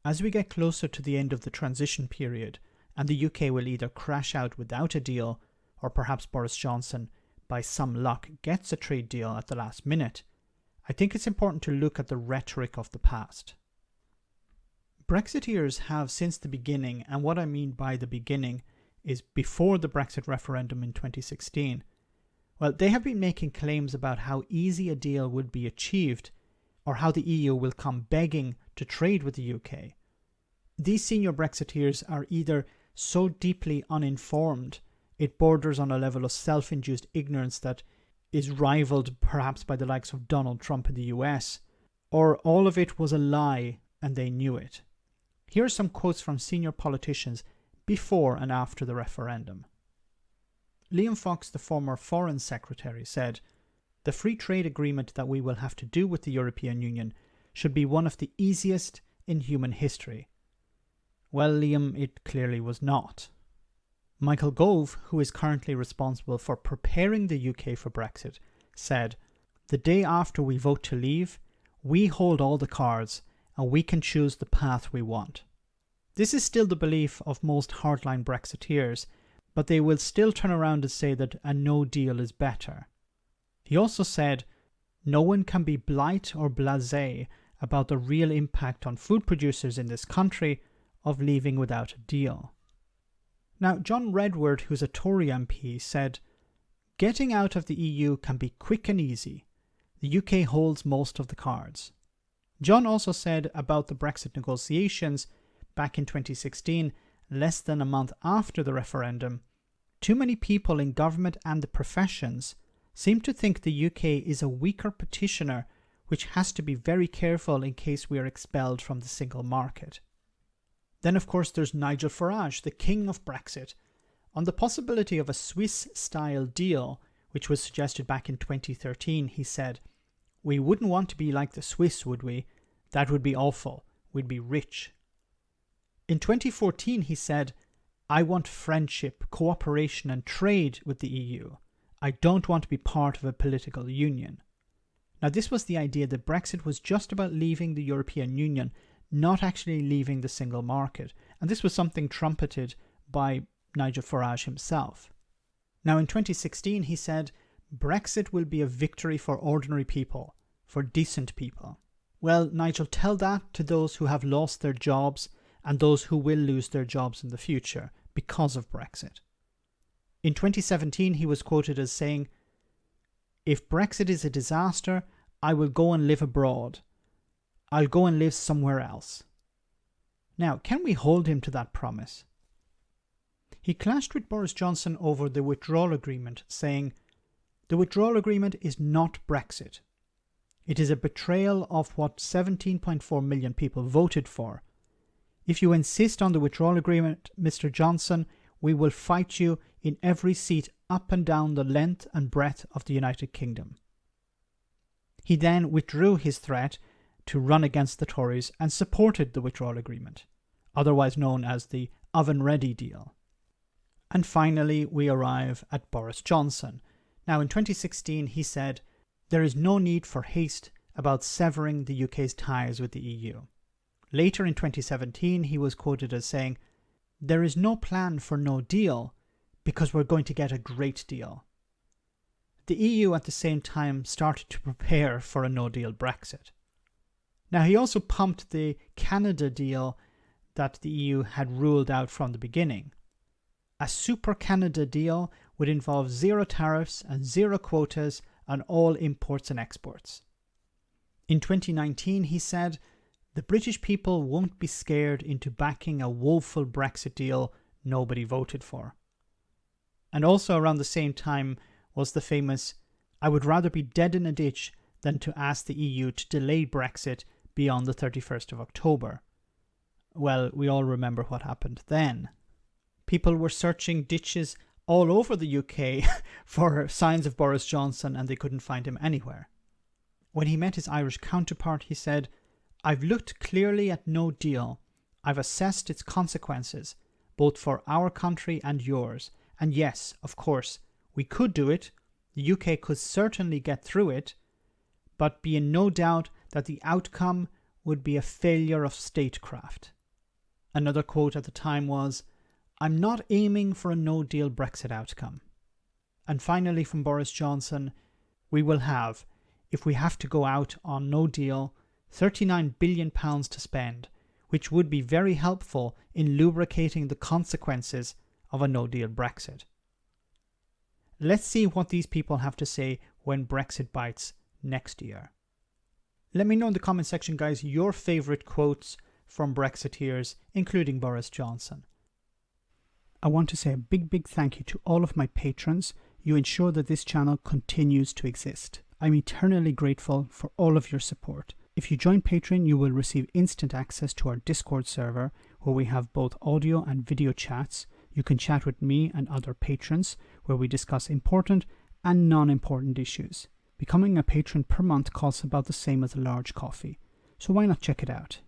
As we get closer to the end of the transition period, and the UK will either crash out without a deal, or perhaps Boris Johnson, by some luck, gets a trade deal at the last minute, I think it's important to look at the rhetoric of the past. Brexiteers have since the beginning, and what I mean by the beginning is before the Brexit referendum in 2016, well, they have been making claims about how easy a deal would be achieved, or how the EU will come begging to trade with the UK. These senior Brexiteers are either so deeply uninformed it borders on a level of self-induced ignorance that is rivaled perhaps by the likes of Donald Trump in the US, or all of it was a lie and they knew it. Here are some quotes from senior politicians before and after the referendum. Liam Fox, the former Foreign Secretary, said, "The free trade agreement that we will have to do with the European Union should be one of the easiest in human history." Well, Liam, it clearly was not. Michael Gove, who is currently responsible for preparing the UK for Brexit, said, "The day after we vote to leave, we hold all the cards and we can choose the path we want." This is still the belief of most hardline Brexiteers, but they will still turn around and say that a no deal is better. He also said, "No one can be blithe or blasé about the real impact on food producers in this country of leaving without a deal." Now, John Redwood, who's a Tory MP, said, "Getting out of the EU can be quick and easy. The UK holds most of the cards." John also said about the Brexit negotiations back in 2016, less than a month after the referendum, "Too many people in government and the professions seem to think the UK is a weaker petitioner which has to be very careful in case we are expelled from the single market." Then, of course, there's Nigel Farage, the king of Brexit. On the possibility of a Swiss-style deal, which was suggested back in 2013, he said, "We wouldn't want to be like the Swiss, would we? That would be awful. We'd be rich." In 2014, he said, "I want friendship, cooperation and trade with the EU. I don't want to be part of a political union." Now, this was the idea that Brexit was just about leaving the European Union, not actually leaving the single market. And this was something trumpeted by Nigel Farage himself. Now, in 2016, he said, "Brexit will be a victory for ordinary people, for decent people." Well, Nigel, tell that to those who have lost their jobs and those who will lose their jobs in the future because of Brexit. In 2017, he was quoted as saying, "If Brexit is a disaster, I will go and live abroad. I'll go and live somewhere else." Now, can we hold him to that promise? He clashed with Boris Johnson over the withdrawal agreement, saying, "The withdrawal agreement is not Brexit. It is a betrayal of what 17.4 million people voted for. If you insist on the withdrawal agreement, Mr. Johnson, we will fight you in every seat up and down the length and breadth of the United Kingdom." He then withdrew his threat to run against the Tories and supported the withdrawal agreement, otherwise known as the oven-ready deal. And finally, we arrive at Boris Johnson. Now, in 2016, he said, "There is no need for haste about severing the UK's ties with the EU." Later in 2017, he was quoted as saying, "There is no plan for no deal because we're going to get a great deal." The EU at the same time started to prepare for a no-deal Brexit. Now, he also pumped the Canada deal that the EU had ruled out from the beginning. A super Canada deal would involve zero tariffs and zero quotas on all imports and exports. In 2019, he said, "The British people won't be scared into backing a woeful Brexit deal nobody voted for." And also around the same time was the famous, "I would rather be dead in a ditch than to ask the EU to delay Brexit beyond the 31st of October. Well, we all remember what happened then. People were searching ditches all over the UK for signs of Boris Johnson and they couldn't find him anywhere. When he met his Irish counterpart, he said, "I've looked clearly at no deal. I've assessed its consequences, both for our country and yours. And yes, of course, we could do it. The UK could certainly get through it, but be in no doubt that the outcome would be a failure of statecraft." Another quote at the time was, "I'm not aiming for a no-deal Brexit outcome." And finally from Boris Johnson, "We will have, if we have to go out on no deal, £39 billion to spend, which would be very helpful in lubricating the consequences of a no-deal Brexit." Let's see what these people have to say when Brexit bites next year. Let me know in the comment section, guys, your favourite quotes from Brexiteers, including Boris Johnson. I want to say a big thank you to all of my patrons. You ensure that this channel continues to exist. I'm eternally grateful for all of your support. If you join Patreon, you will receive instant access to our Discord server, where we have both audio and video chats. You can chat with me and other patrons, where we discuss important and non-important issues. Becoming a patron per month costs about the same as a large coffee, so why not check it out?